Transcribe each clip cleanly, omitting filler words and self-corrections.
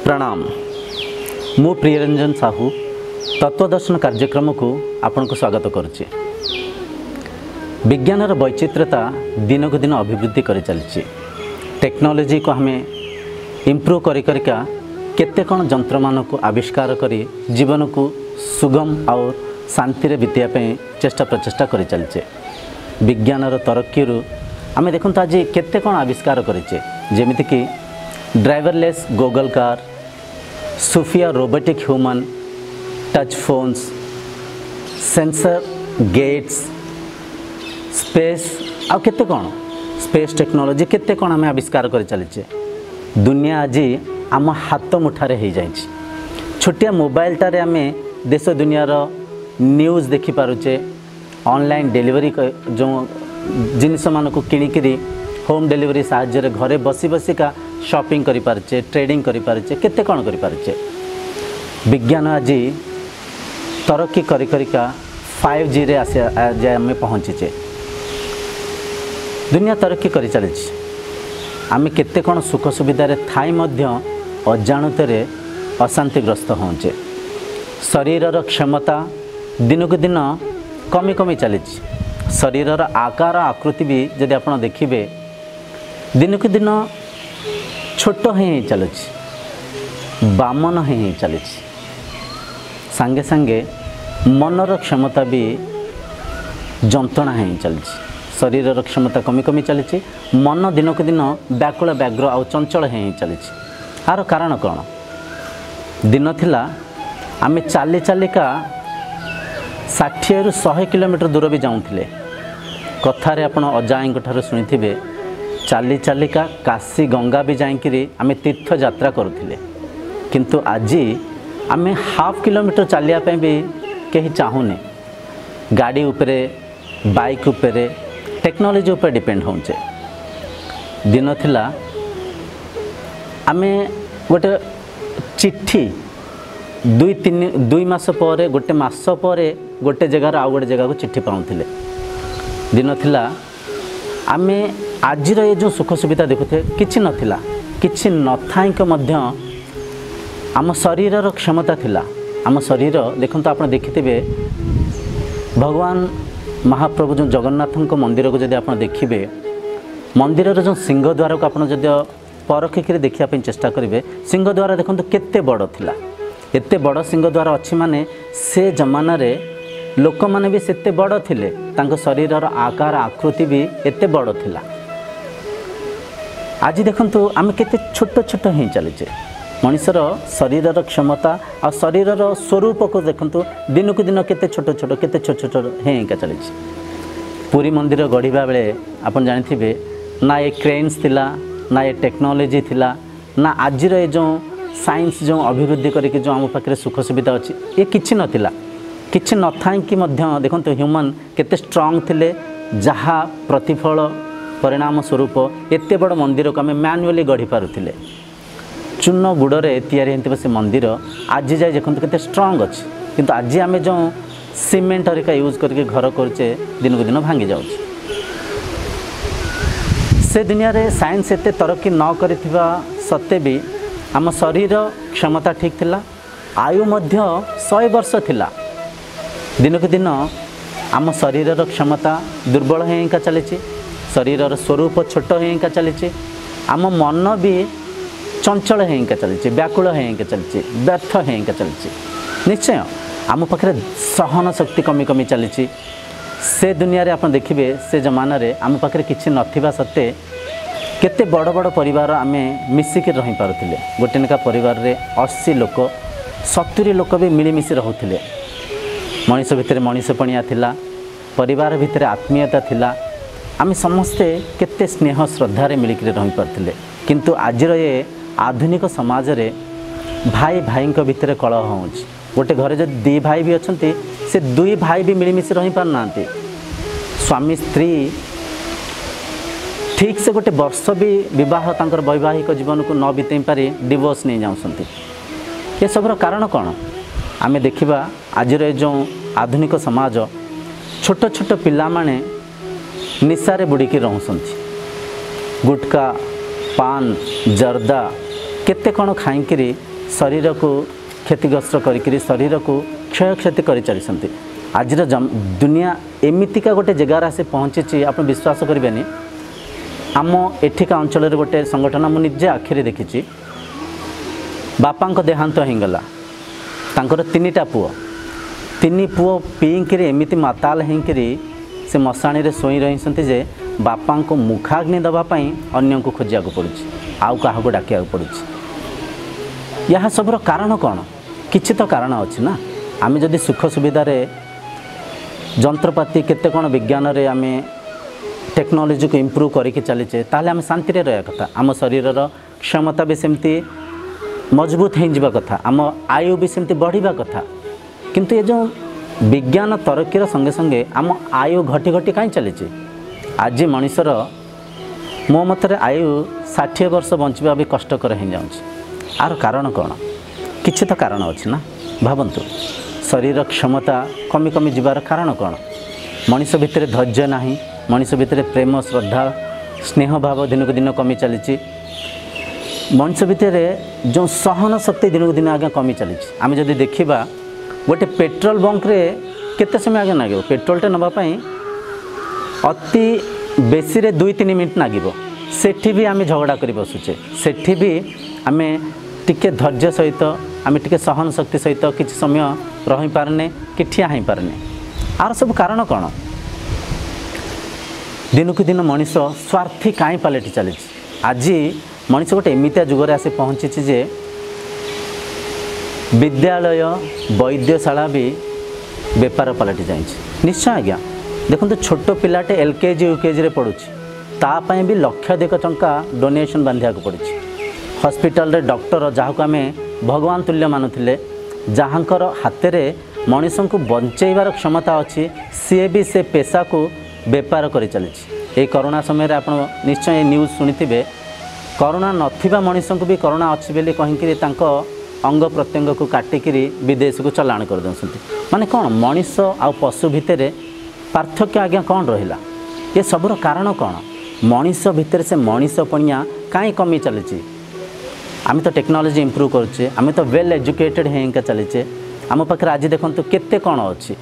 प्रणाम मु प्रियरंजन साहू तत्वदर्शन कार्यक्रम को आपन को स्वागत करुच्चे। विज्ञान वैचित्र्यता दिन को दिन अभिवृद्धि कर चलती टेक्नोलोजी को हमें इम्प्रूव करिका केते कण यंत्र मान को आविष्कार करी जीवन को सुगम और शांति बीतवा चेष्टा प्रचेष्टा कर चलचे। विज्ञान तरक्की आम देखते आज केते कण आविष्कार करें जेमिति कि driverless Google car, Sophia robotic human, touch phones, sensor gates, space आ केते कण स्पेस टेक्नोलोजी केते कण आम आविष्कार कर चलीचे। दुनिया आज आम हाथ मुठारे हो जाए। छोटिया मोबाइल टारे आम देश दुनियार न्यूज़ देखि पारुचे, ऑनलाइन डिलीवरी जो जिनिस मान को किणिकी होम डिलीवरी साहाय्य घरे बसी बसिका शॉपिंग करि पारचे, ट्रेडिंग करि पारचे, केते कण करि पारचे। विज्ञान आज तरक्की करिका 5G रे आज आम पहुँचीचे। दुनिया तरक्की करि चलीछि। आम केते कण सुख सुविधारे थाई मध्य अजाणुतरे अशांतिग्रस्त होचे। शरीरर क्षमता दिन को दिन कमी कमी चली। शरीरर आकार आकृति भी जदि आप देखिए दिन को दिन छोट ही चलुँ, बामन ही चली। सांगे सांगे मनर क्षमता भी जंत्रणा ही चली। शरीरर क्षमता कमी कमी चली, मन दिन को दिन व्याकुल व्याघ्र आ चंचल ही चली। यार कारण कौन? दिन थिला आम चाली चालिका 60 ରୁ 100 किलोमीटर दूर भी जाऊँले। कथार आपण अजाई ठार शुणी चाली चालिका काशी गंगा भी जाकि आम तीर्थ यात्रा करुले। किंतु आज आम हाफ किलोमीटर चलियापी भी कहीं चाहूने। गाड़ी उपरे, बाइक उपरे, टेक्नोलोजी उपर डिपेंड होचे। दिन थिला आम गोटे चिट्ठी 2 मास पर गोटे मास पर गोटे जगार आउ गोटे जगह को चिट्ठी पाऊले। दिन थिला आम आज ये जो सुख सुविधा देखुथे किछि नथिला, किछि नथाइक मध्य आम शरीरर क्षमता थिला। आम शरीर देखंतु आपण देखिथिबे भगवान महाप्रभु जो जगन्नाथ मंदिर को जदि आपण देखिबे, मंदिरर जो सिंहद्वार को आपण जदि परखिक देखिया पे चेष्टा करेंगे, सिंहद्वार देखंतु केते बड़ थिला। एते बड़ सिंहद्वार अच्छी माने से जमाना रे लोक माने भी सेते बड़ थिले, तांको शरीरर आकार आकृति भी एते बड़ थिला। आज देखंतु आम केते छोट छोट ही चलीचे। मनुष्यर शरीरर क्षमता और शरीरर स्वरूप को देखंतु दिन को दिन केते छोट छोट केते छोट छोट हेका चलीचे। पुरी मंदिर गढ़िबा बेले आपण जानिथिबे ना ये क्रेन्स थिला, ना ये टेक्नोलोजी थिला, ना आज ये जो साइंस जो अभिवृद्धि करके जो आम पाखे सुख सुविधा अच्छी ये किछि नथिला। किछि न थाइकी मध्य देखंतु ह्यूमन केते स्ट्रांग थिले, जहा प्रतिफल परिणाम स्वरूप एते बड़ मंदिर को आम मैनुअली गढ़ी पारुथिले। चून गुड़े तैयारी होता से मंदिर आज जाए देखते केते स्ट्रांग अच्छी। किंतु आज आम जो सीमेंट हरिका यूज करके घर करुचे दिन को दिन भांगी जाउछि। से दुनिया रे साइंस एते तरक्की न करिथिबा सत्ते भी आम शरीर क्षमता ठीक थिला, आयु मध्य 100 वर्ष थिला। दिन को दिन आम शरीरर क्षमता दुर्बल होइका चली, शरीरर स्वरूप छोट होइका चली, आम मन भी चंचल होइका चली, व्याकुल होइका चली, व्यर्थ होइका चली। निश्चय आम पाखे सहन शक्ति कमी कमी चली। से दुनिया रे आप देखिए से जमाना रे आम पाखे किछि नथिबा सत्ते केते बड़ बड़ परिवार आमे मिसिक रही पारुथिले। गोटे नेका परिवार रे 80 लोक 70 लोक भी मिलीमिशि रहुथिले। मनीष भितर मनीषपणिया थिला, परिवार भितर आत्मीयता थिला। आम समस्ते केते स्नेह श्रद्धारे मिलिक रही पारुथिले। किंतु आज ये आधुनिक समाज रे भाई भाई भितर कलह होउछि। गोटे घरे जो 2 भाई भी अच्छा से 2 भाई भी मिलीमिशि रही पारना। स्वामी स्त्री ठीक से गोटे वर्ष भी विवाह तांकर वैवाहिक जीवन को न बीतई पारि डिवोर्स नहीं जाऊँगी। ये सबर कारण कौन? आम देखा आज जो आधुनिक समाज छोट छोट पिला माने निशारे बुड़ीकी रहउछंती। गुटका, पान, जर्दा केते कण खाइकिरी शरीर को क्षतिग्रस्त करी शरीर को क्षय क्षति कर चली आज दुनिया एमतीका गोटे जगार आसी पहुँची आप विश्वास करेंगे आम एठिका अंचल गोटे संगठन मुझे निजे आखिरी देखी बापा देहांत होगला तांकर 3टा पुओ 3 पुओ पीकरी एमती माताल होकरी से मशाणी रे शोई रही जे बापा को मुखाग्नि दवापाई अन्य को खोजा पड़ी आउ क्या डाकिया पड़ी यह सबुर कारण कौन किछि तो कारण अच्छी ना आम जदि सुख सुविधार जंत्रपाति केते कौन विज्ञान रे आम टेक्नोलोजी को इम्प्रूव करके चलीचे ताले आम शांति रहा कथा आम शरीर क्षमता भी सेमती मजबूत हो कथा आम आयु भी सेमती बढ़िबा कथा किंतु ये जो विज्ञान तरक्कीर संगे संगे आम आयु घटी घटी कहीं चली आज मनीषर मो मत आयु 60 वर्ष बंचवा भी कष्टकर हो जाऊँ आर कारण कौन किछि तो कारण अच्छी ना भावंतु शरीर क्षमता कमी कमी जीवार कारण कौन मनीष भितर धैर्य नाही मनीष भितर प्रेम श्रद्धा स्नेह भाव दिन को दिन कमी चली मनीष भितर जो सहन शक्ति दिन को दिन आगे कमी चली आम जदि देखा गोटे पेट्रोल बंक रे केते समय आगे लगे पेट्रोलटे नापी अति बेसी रे 2-3 मिनिट लगे सेठी भी आम झगड़ा कर बसुचे सेठी भी आम टिके धैर्य सहित आम टिके सहन शक्ति सहित किसी समय रही पारने कि ठिया हो पारने आर सब कारण कौन दिन को दिन मनीष स्वार्थी कहीं पलटि चली आज मनीष गोटे एमतिया जुगर आसी पहुँची जे विद्यालय वैद्यशाला भी बेपार पलटि जाए निश्चय आज्ञा देखो छोट पिलाटे LKG UKG रे पढ़ुची तापाई भी लक्षाधिक टंका डोनेशन बांधिया पड़ी हॉस्पिटल रे डॉक्टर जहाँ को आम भगवान तुल्य मानुले जहाँकर हाथ में मनीष को बंचेबार क्षमता अच्छी सी भी से पेशा को बेपार कर चली कोरोना समय आप निश्चय न्यूज शुणी कोरोना नथिबा मनीष को भी कोरोना अच्छी बोली कहीकि अंग प्रत्यंग को काटिकी विदेश को चलाण कर दौरान माने कौन मनीष आ पशु भितर पार्थक्य आज्ञा कौन रहा ये सबुर कारण कौन मनीष भितर से मनीष पणिया कहीं कमी चली आम तो टेक्नोलोजी इम्प्रूव करुचे आम तो वेल एजुकेटेड होंगे चलीचे आम पाखे आज देखो केते कौन अच्छी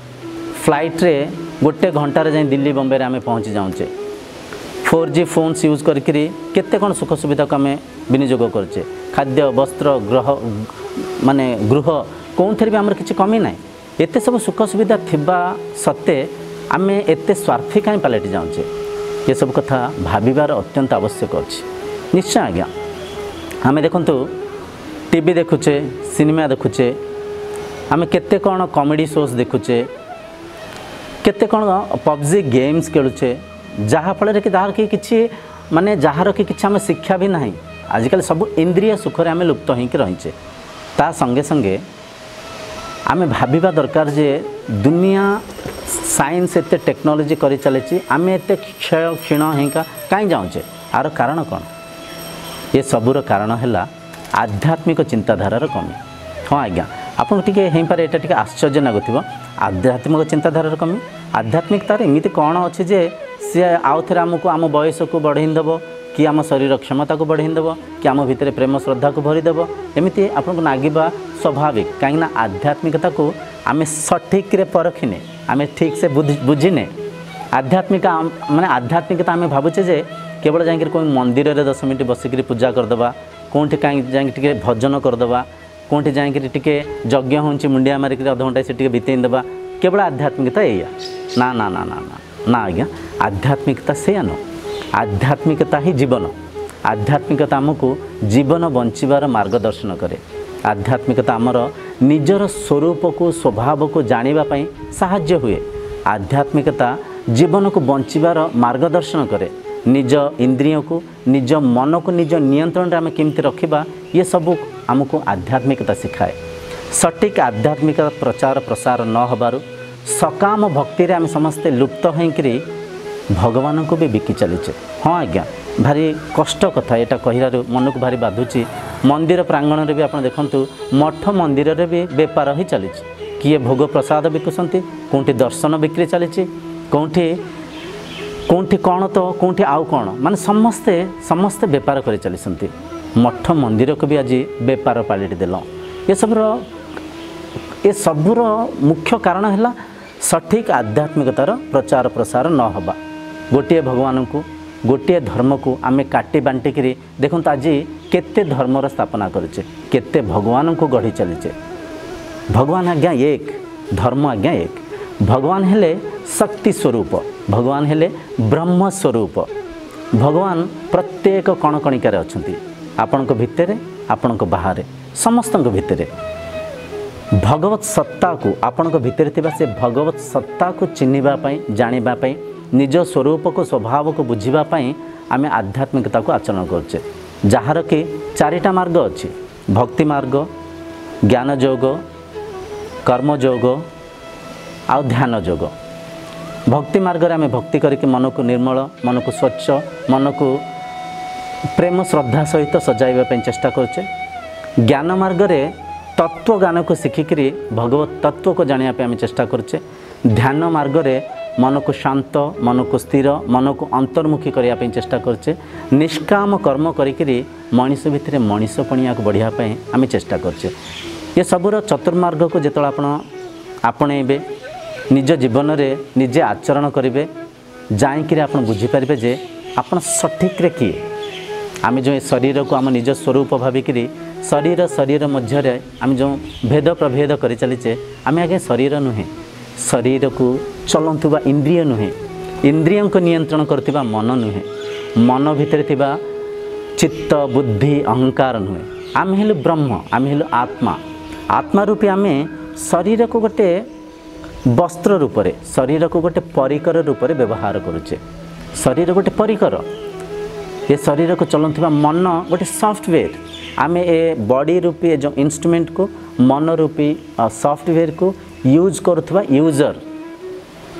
फ्लाइट रे गोटे घंटार जाए दिल्ली बॉम्बे रे आम पहुँची जाऊँचे 4G फोन्स यूज करके केते कौन सुख सुविधा को आम विनियोग करुचे खाद्य वस्त्र माने गृह कौन थे भी आमर किसी कमी ना एत सब सुख सुविधा थिबा सत्ते आम एत स्वार्थी कहीं पलटि जाऊँचे ये सब कथा भाविबार अत्यंत आवश्यक अच्छी निश्चय आज्ञा आम देखु टीवी देखुचे सिनेमा देखुचे आम केते कौन कॉमेडी शोज देखुचे केते कौन PUBG गेम्स खेलुचे जहाँफल कि तार कि माने जार कि आम शिक्षा भी ना आजिकल सब इंद्रिय सुखरे आम लुप्त होकर रहीचे ता संगे संगे आम भाविबा दरकार जे दुनिया साइंस एते टेक्नोलोजी कर चली आम एते क्षय क्षीण होगा कहीं जाऊँचे आर कारण कौन ये सबूर कारण है आध्यात्मिक चिंताधारार कमी हाँ आज्ञा आपको टी हो पारे यहाँ टी आश्चर्य लगुव आध्यात्मिक चिंताधारार कमी आध्यात्मिकतार एमती कौन अच्छी जे सी आउ थे आमको आम बयस को बढ़ेदेव कि आम शरीर क्षमता को बढ़ेदेव कि आम भितर प्रेम श्रद्धा को भरीदेव एमती आपको नागिबा स्वाभाविक कहीं आध्यात्मिकता को आम सठिक परखिने आम ठीक से बुझीने आध्यात्मिक माने आध्यात्मिकता आम भावुचे जे केवल जाकर कोई मंदिर में 10 मिनट बसिक पूजा करदे कौटी कहीं जाए भजन करदे कौटी जाए टे यज्ञ हो मुंडिया मारिक अध घंटा से बीतेदेवा केवल आध्यात्मिकता या ना ना ना ना ना ना आज्ञा आध्यात्मिकता से न आध्यात्मिकता ही जीवन आध्यात्मिकता आमको जीवन बंचबार मार्गदर्शन करे आध्यात्मिकता आमर निजर स्वरूप को स्वभाव को जानापी साहाय्य हुए आध्यात्मिकता जीवन को बंचबार मार्गदर्शन करे निज इंद्रिय को निज मन को निज नियंत्रण आम केमती रखा ये सब आमको आध्यात्मिकता सिखाए सटीक आध्यात्मिकता प्रचार प्रसार न होबारु सकाम भक्ति रे आम समस्ते लुप्त होकरी भगवान को भी बिकी चलीचे हाँ आज्ञा भारी कष्ट कथा यहाँ कहू मन को भारी बाधुची मंदिर प्रांगण में भी आप देखु मठ मंदिर रे भी बेपार ही चली किए भोग प्रसाद बिकुंट कौटी दर्शन बिक्री चली कौटी कौटी कौन तो कौटी आउ कौन माने समस्ते समस्ते बेपार कर चली मठ मंदिर को भी आज बेपार पलटि देल ये सबूर मुख्य कारण है सठिक आध्यात्मिकतार प्रचार प्रसार न होबा। गोटे भगवान को गोटे धर्म को आमे काटी बांटिक देखो आज केते धर्मर स्थापना करुचे, केते भगवान को गढ़ी चलीचे। भगवान आज्ञा एक, धर्म आज्ञा एक। भगवान हेले शक्ति स्वरूप, भगवान हेले ब्रह्म स्वरूप। भगवान प्रत्येक कणकणिकार अच्छी, आपण भितर आपण बाहर समस्त भितर। भगवत सत्ता को आपण भितर थिबा से भगवत सत्ता को चिन्हिबा पई, जानिबा पई, निज स्वरूप को स्वभाव को बुझिबा पई आमे आध्यात्मिकता को आचरण करछे। जहार कि चारिटा मार्ग अच्छी, भक्ति मार्ग, ज्ञान योग, कर्म योग आ ध्यान योग। भक्ति मार्ग रे आमे भक्ति करके मन को निर्मल, मन को स्वच्छ, मन को प्रेम श्रद्धा सहित सजाइबा पई चेष्टा करछे। ज्ञान मार्ग रे तत्व ज्ञान को शिखिकी भगवत तत्व को जानिया पे आम चेष्टा करछे। ध्यान मार्ग रे मन को शांत, मन को स्थिर, मन को अंतर्मुखी करने पे चेष्टा करछे। निष्काम कर्म करिकरी मनीष भितर मनीषपणिया को बढ़िया पे आम चेष्टा करछे। ये सबूर चतुर्मार्ग को जिते आपणेबे निज जीवन रे निजे आचरण करेंगे, जाइक आप बुझीपारे जे आप सठिक किए। आम जो शरीर को आम निज स्वरूप भाविकी शरीर शरीर मध्य आम जो भेद प्रभेद कर चलीचे, आम आगे शरीर नुहे, शरीर को चलुवा इंद्रिय नुहे, इंद्रियों को नियंत्रण करथिबा मन नुहे, मन भितर थिबा चित्त बुद्धि अहंकार नुहे। आम हेलु ब्रह्म, आम हेलु आत्मा। आत्मा रूपी आम शरीर को गोटे वस्त्र रूप से, शरीर को गोटे परिकर रूप से व्यवहार करुचे। शरीर गोटे परिकर, ये शरीर को चलुवा मन गोटे सॉफ्टवेयर। आम ए बॉडी रूपी जो इंस्ट्रूमेंट को मन रूपी सॉफ्टवेयर को यूज करुवा यूजर,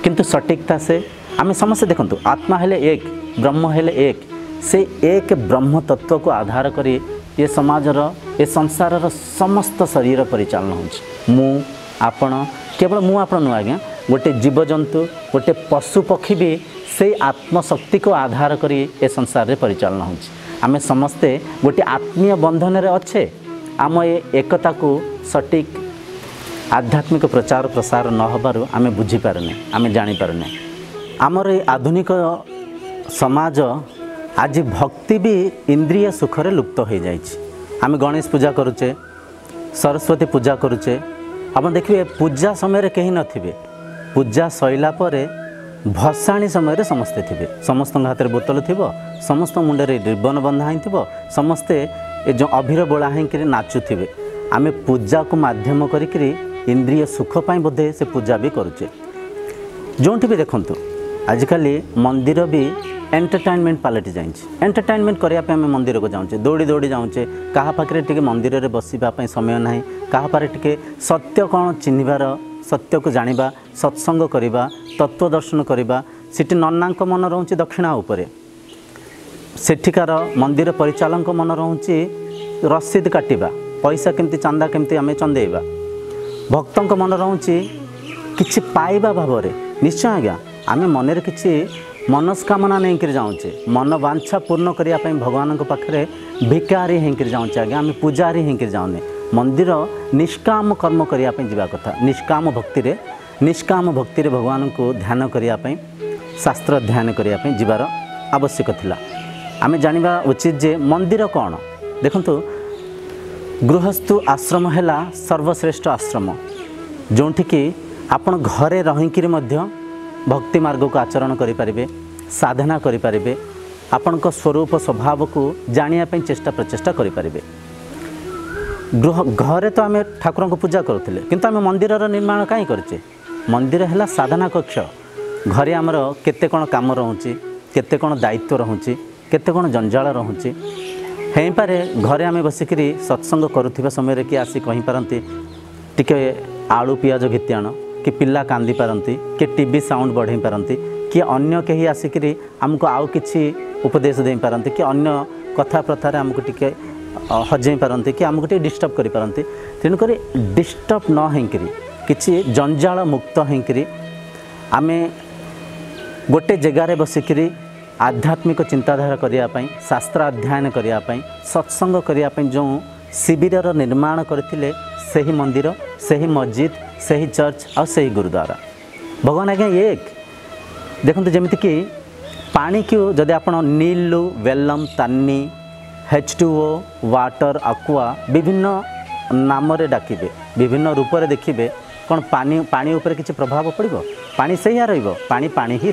किंतु सटीकता से आम समस्त देखंतु आत्मा हेले एक, ब्रह्म हेले एक। से एक ब्रह्म तत्व को आधार करी ये समाजर ये संसार समस्त शरीर परिचालन होछि। मु आपण केवल मु आपण नु आज्ञा, गोटे जीवजंतु गोटे पशु पक्षी भी से आत्मशक्ति को आधार करी ए संसार रे परिचालन होछि। आमे समस्ते गोटे आत्मीय बंधन रे अच्छे। आम ये एकता को सटीक आध्यात्मिक प्रचार प्रसार न होबारु आमे बुझी पारने, आमे जानी पारने। आमर ये आधुनिक समाज आज भक्ति भी इंद्रिय सुख रे लुप्त हो जाए। आम गणेश पूजा करुचे, सरस्वती पूजा करुचे। आप देखिए पूजा समय कहीं नथिबे, पूजा सैला परे भसाणी समय समस्ते थे, समस्त हाथ में बोतल थी, समस्त मुंडे रिबन बंधा ही, समस्ते ये जो अभीर बोला ही नाचुवे। आम पूजा को माध्यम करी इंद्रिय सुखपाई बोधे से पूजा भी करुचे। जो भी देखूँ आजिकल मंदिर भी एंटरटेनमेंट पलटि जाए। एंटरटेनमेंट करने आम मंदिर को जाऊे, दौड़ी दौड़ी जाऊे। क्या पाखे टे मंदिर में बसवाई समय ना, क्या टे सत्य कौन चिन्हबार, सत्य को जानिबा, सत्संग करिबा, तत्व दर्शन करिबा। सिटी नन्नांक मन रहउछि दक्षिणा उपरे, सेठिकार मंदिर परिचालक मन रहउछि रसीद काटिबा, पैसा केमती चांदा केमती आमे चंदेइबा। भक्तंक मन रहउछि किछि पाइबा भावरे। निश्चय आज्ञा आमे मनरे किछि मनस्कामना नहीं कर जाऊे, मन वांछा पूर्ण करने भगवान पाखे भिकारी होकर जाऊे। आज्ञा आम पूजारी होकर जाऊने। मंदिर निष्काम कर्म करने जावा कथा, निष्काम भक्ति रे भगवान को ध्यान करने, शास्त्र ध्यान करने जीवार आवश्यक थिला। आमे जानिबा उचित जे मंदिर कौन। देखंतु गृहस्थु आश्रम हैला सर्वश्रेष्ठ आश्रम, जोंठी कि आपण घरे रहिकिरी मध्य भक्ति मार्ग को आचरण करें, साधना करें, आपण स्वरूप स्वभाव को जानिया पे चेष्टा प्रचेष्टा करें। घरे तो आम ठाकुर को पूजा करुले, किंतु आम मंदिर निर्माण कहीं करचे। मंदिर है साधना कक्ष। घरे आमर केते कौन काम रोचे, केते कौन दायित्व रोचे, केते कौन जंजाल रोचे। हेई पारे घरे आम बसिक सत्संग करुवा समय कि आसी कही पारती टिके आलू पियाज घिति आण, कि पिला कांदी पारती, कि टीवी साउंड बढ़ई पारती, कि अन्य कहीं आसिक आमको आउ किछि उपदेश दे पारती, कि अन्य कथा प्रथार आमको टिके हजई पारती, कि आमको टिके डिस्टर्ब करि पारती। तेणुक डिस्टर्ब न होकरी किछि जंजाल मुक्त होकरी आमे गोटे जगार बसिक आध्यात्मिक चिंताधारा करने, शास्त्र अध्ययन करने, सत्संग करने जो शिविर निर्माण करथिले, सही मंदिर सही मस्जिद सही चर्च और सही गुरुद्वारा भगवान आज्ञा एक देखते जमीक कि पानी को जदि आप नीलू वेलम तानी H2O वाटर aqua विभिन्न नाम डाकिबे विभिन्न रूप से देखिए कौन पानी पानी उपर किसी प्रभाव पड़ो पानी से ही पानी पानी ही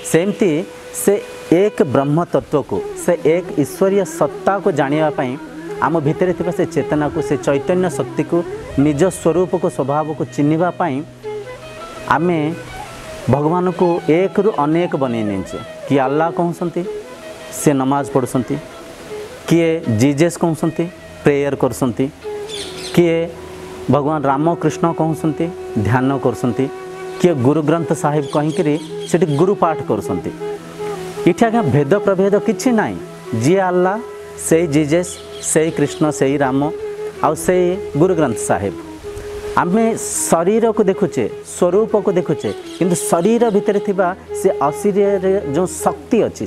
सेमती से एक ब्रह्म तत्व को से एक ईश्वरीय सत्ता को जानापी आम भितर थिबा से चेतना को से चैतन्य शक्ति को निज स्वरूप को स्वभाव को चिन्हवाई आमे भगवान को एक रु अनेक बने नेचे किए अल्लाह कहते से नमाज पढ़ुंट किए जीजेस कहते प्रेयर करसंती किए भगवान राम कृष्ण कहते ध्यान करसंती किए गुरु ग्रंथ साहिब कहीं से गुरु पाठ करसंती इठी आज्ञा भेद प्रभेद किछि नाई जी अल्लाह से जीजेस से कृष्ण से राम आउ से गुरु ग्रंथ साहिब आमे शरीर को देखुचे स्वरूप को देखुचे किंतु शरीर भितर थिबा से अशरीर जो शक्ति अच्छी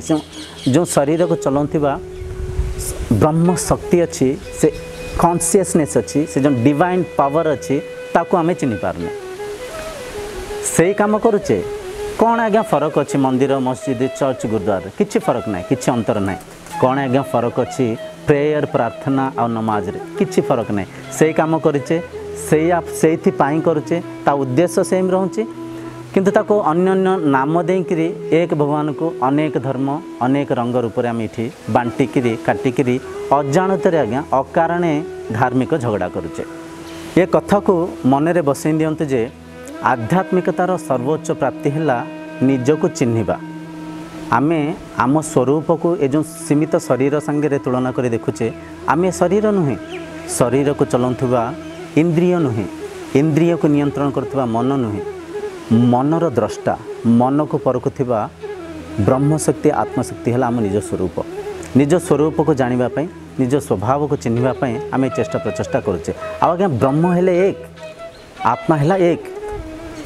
जो शरीर को चलाउथिबा ब्रह्म शक्ति अच्छी से कॉन्शियसनेस अच्छी से जो डिवाइन पावर अच्छी ताको आमे चिन्ह पारने से काम करुचे कौन आज्ञा फरक अच्छी मंदिर मस्जिद चर्च गुरुद्वारा किसी फरक ना कि अंतर ना कौन आज्ञा फरक अच्छी प्रेयर प्रार्थना और नमाज रे किसी फरक ना से काम करेचे से करुचे ता उद्देश्य सेम रोचे किंतु ताको अन्य नाम देकरी एक भगवान को अनेक धर्म अनेक रंग रूप में आम ये बांटिकी काटिकी अजाणत आज्ञा अकारणे धार्मिक झगड़ा करुचे ये कथा को मन में बसई दिंतु जे आध्यात्मिकतार सर्वोच्च प्राप्ति है निजको चिन्हवा आमे आम स्वरूप को ये जो सीमित शरीर संगे तुलना कर देखुचे आम शरीर नुहे शरीर को चलाउथुवा इंद्रिय नुहे इंद्रिय को नियंत्रण करथुवा मन नुहे मनर द्रष्टा मन को परखुवा ब्रह्मशक्ति आत्मशक्ति है आम निज स्वरूप को जानापी निज स्वभाव को चिन्हवाई आम चेष्टा प्रचेषा करुचे आज्ञा ब्रह्म हेले एक आत्मा है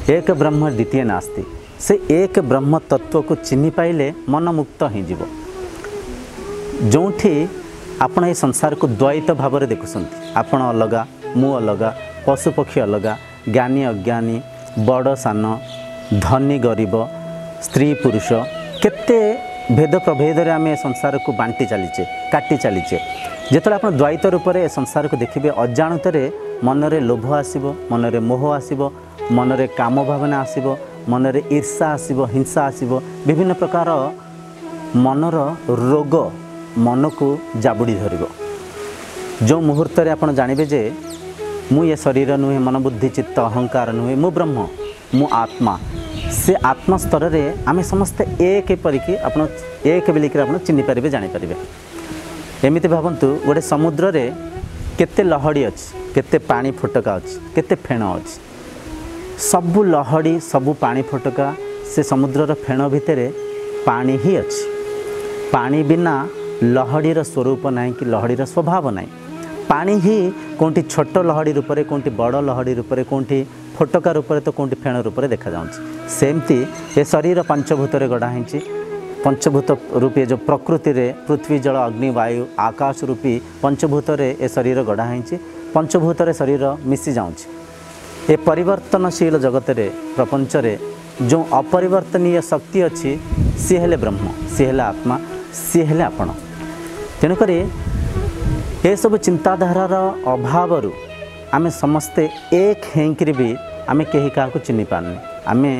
एक ब्रह्म द्वितीय नास्ति से एक ब्रह्म तत्व को चिन्ह पाइले मन मुक्त हो जो आपण ये संसार को द्वैत भाव में देखुंत आपण अलगा मु अलगा पशुपक्षी अलगा ज्ञानी अज्ञानी बड़ सान धनी गरीब स्त्री पुरुष केते भेद प्रभेद रे आम संसार को बांटी चलीचे काटी चलीचे जिते आप द्वैत रूप में संसार को देखिए अजाणत मनरे लोभ आसब मनरे मोह आसब मनरे काम भावना आसब मनरे ईर्षा आसब हिंसा आसब विभिन्न प्रकार मनर रोग मन को जाबुड़ी धर जो मुहूर्त आप जानवे जे मु ये शरीर नुहे मन बुद्धि चित्त अहंकार नुहे मु ब्रह्म मु आत्मा से आत्मा स्तर में आम समस्ते एक परिकी आप एक बिलिक आप चिन्ह पारे जानीपारे एमती भावतु गोटे समुद्र रे केते लहड़ी अच्छी केते पानी फटका अच्छी केते फेण अच्छी सबु लहड़ी सबु पानी फटका से समुद्रर फेण भितर पानी ही अच्छी पानी बिना लहड़ीर स्वरूप ना कि लहड़ीर स्वभाव ना पानी ही कौटी छोट लहड़ी रूप में कौटी बड़ लहड़ी रूप में कौटी फटका रूप में तो कौटी फेण रूप में देखा सेमती ये शरीर पंचभूत गढ़ा है पंचभूत रूपी जो प्रकृति रे पृथ्वी जल अग्नि वायु आकाश रूपी पंचभूत ये शरीर गढ़ा है पंचभूत शरीर मिसी जाऊँच ये परिवर्तनशील जगत रे प्रपंच रे जो अपरिवर्तनीय शक्ति अच्छी सी हेले ब्रह्म सी हेले आत्मा सी हेले आपण तेणुक ये सब चिंताधारार अभाव आमे समस्ते एक हेंकरी भी आमे कहीं क्या चिन्ह पारने आमे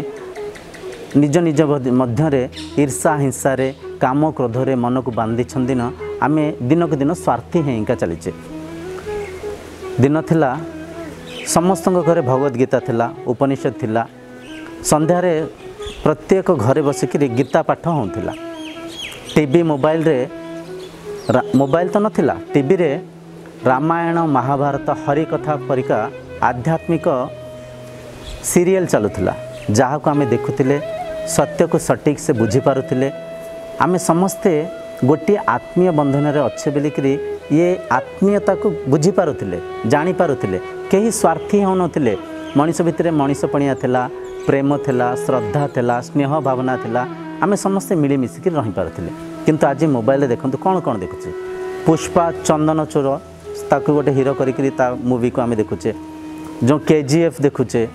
निज निज मध्य ईर्षा हिंसा रे काम क्रोध रे मन को बांधी छंदिन आमे दिन को दिन स्वार्थी हेंका चलीचे दिन थिला समस्त घरे भगवत गीता थिला उपनिषद थिला संध्यार प्रत्येक घरे बसिक गीता पाठ होता टीवी मोबाइल रे मोबाइल तो नथिला टीवी रे रामायण महाभारत हरि कथा परिका आध्यात्मिक सीरियल चलुला जहाँ को आम देखुले सत्य को सटीक से बुझी पारुथिले आमे समस्ते गोटे आत्मीय बंधन रे अच्छे बोलिकी ये आत्मीयता को बुझी पारुथिले जानी पारुथिले कहीं स्वार्थी हो नथिले मनीष भितर मनीषपणिया थिला प्रेम थिला श्रद्धा थिला स्नेह भावना थिला आमे समस्ते मिलीमिशिकी रही पारुथिले किंतु आज मोबाइल देखंतु कौन कौन देखुचे पुष्पा चंदन चोर ताकू गोटे हीरो करी ता मूवी को आम देखुचे जो KGF देखुचे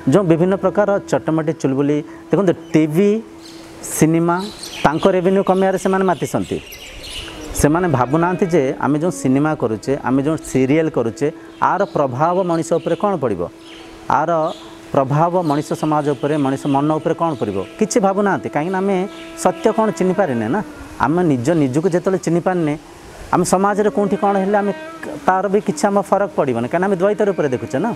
जो विभिन्न प्रकार चटमटी चुलबुली देखो टीवी सिनेमा तांको रेवेन्यू कमियार से मातिसंती से माने भावुना जे आम जो सिनेमा करुचे आम जो सीरियल करुचे आर प्रभाव मनीष उपर कौन पड़ो आर प्रभाव मनीष समाज उपर मनीष मन उपर कौन पड़ो किसी भावुना कहीं आम सत्य कौन चिन्ह पारे ना आम निजक जो चिन्ह पारे आम समाज में कौटी कौन है आम तार भी किसी आम फरक पड़ोनी कहीं आम द्वैत रूप देखुचे ना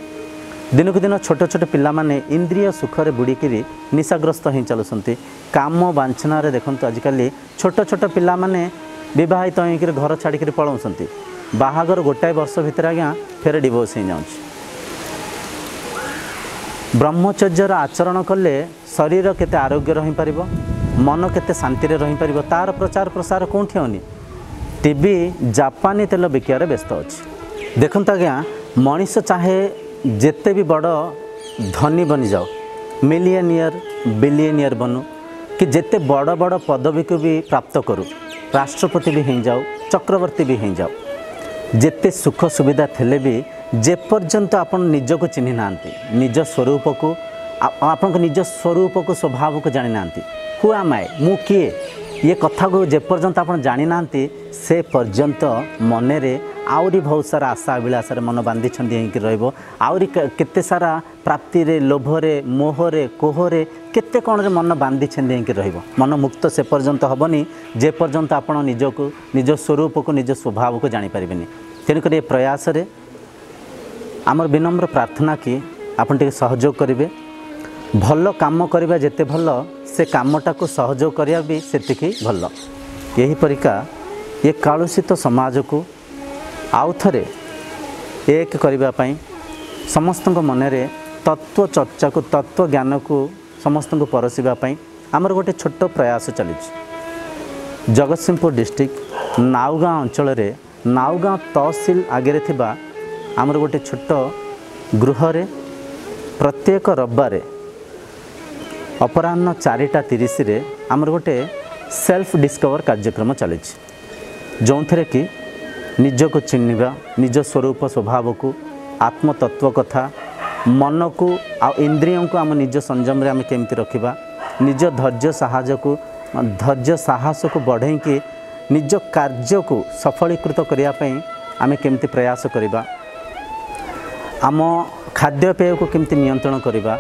दिन को दिन छोट छोट पिला माने इंद्रिय सुखरे बुड़ीकी निशाग्रस्त हो चलुंट काम बांछना देखो आजिकल छोट छोट पिला माने विवाहित होकर घर छाड़ी पलाउंट बाहागर गोटाए वर्ष भितर आज्ञा फेर डिवोर्स हो जाऊँ ब्रह्मचर्यर आचरण कले शरीर केते आरोग्य रही पार मन केते शांति रही पार तार प्रचार प्रसार कौटी होनी टीवी जापानी तेल बिकियार व्यस्त अच्छी देखो आज्ञा मनीष चाहे जेते भी बड़ धनी बनी जाओ मिलियनियर बिलियनियर बनू कि जेते बड़ बड़ पदवी को भी प्राप्त करूँ राष्ट्रपति भी हो जाओ चक्रवर्ती भी हो जाओ जेते सुख सुविधा थे भी जे पर्यंत आपण निज को चिन्ह ना निज स्वरूप को आपण निज स्वरूप को स्वभाव को जानी ना हुआ माए मु किए ये कथा को जे पर्यंत आपण जानी ना से पर्यंत मनरे आउरी बहुत सारा आशा अभिलाषा मन बांधी छंदी रहिबो आउरी केते सारा प्राप्ति रे लोभरे मोहरे कोहरे केते कौन रे मन बांधी छंदी रहिबो मन मुक्त से पर्यंत हबनी जे पर्यंत आपण निज को निज स्वरूप को निज स्वभाव को जानी परिबेनी तेणुक ये प्रयास रे आमर विनम्र प्रार्थना कि आपण टिके सहयोग करिवे भल काम करिबा जेते भल से कामटा को सहयोग करिया भी सेतिकी भल यही परिका ये कालुषित समाज को आउ थे एक करने समस्त मनरे तत्व चर्चा को तत्व ज्ञान को समस्त को परसिवाई आमर गोटे छोट प्रयास चली जगतसिंहपुर डिस्ट्रिक्ट नाउगाँ अंचल नाउगाँ तहसिल आगे थिबा आमर गोटे छोट गृह प्रत्येक रविवार अपराह्न 4:30 आमर गोटे सेल्फ डिस्कवर कार्यक्रम चली जो थे कि निज को चिन्हवा निज स्वरूप स्वभाव को आत्मतत्व कथा मन को आ इंद्रियों को आम निज संयम आम केमती रखा निज धैर्य साहस को बढ़े कि निज कार्य को सफलीकृत करने आम केमती प्रयास करवा आम खाद्यपेय को केमती नियंत्रण करवा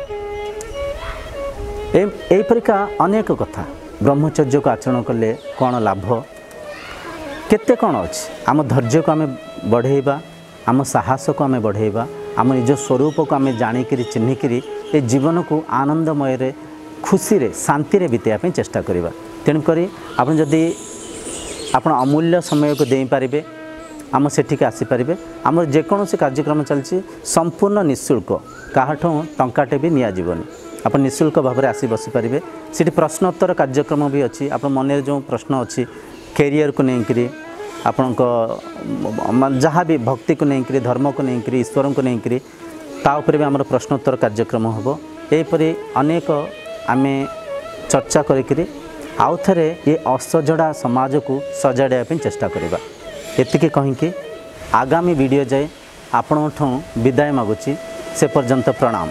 एपरिका अनेक कथा ब्रह्मचर्य को आचरण कले कौन लाभ केते कौन अच्छे आम धैर्य को आम बढ़ेवा आम साहस को आम बढ़ेवा आम निज स्वरूप को आम जाणिक चिन्हिक ए जीवन को आनंदमय रे खुशी रे शांति रे बिताइबा चेष्टा करवा तेणुक आप जदि आपण अमूल्य समय को दे पारिबे आम सेठिक आसीपारे आम जेकोसी कार्यक्रम चलती संपूर्ण निःशुल्क काहाठों टंकाटे भी नियाजीवनी आप निःशुल्क भाव में आसी बसीपारे सीठी प्रश्नोत्तर कार्यक्रम भी अच्छी आप मन जो प्रश्न अच्छी कैरियर को लेकर आपण जहाँ भी भक्ति को लेकर धर्म को लेकर ईश्वर को लेकर ताऊपर भी आमर प्रश्नोत्तर कार्यक्रम हम यहपरी अनेक आम चर्चा करी आउ थे ये असजड़ा समाज को सजाड़ा चेष्टा करवा एतिकी कहीं आगामी वीडियो जाए आपण विदाय मागुची से पर्यंत प्रणाम।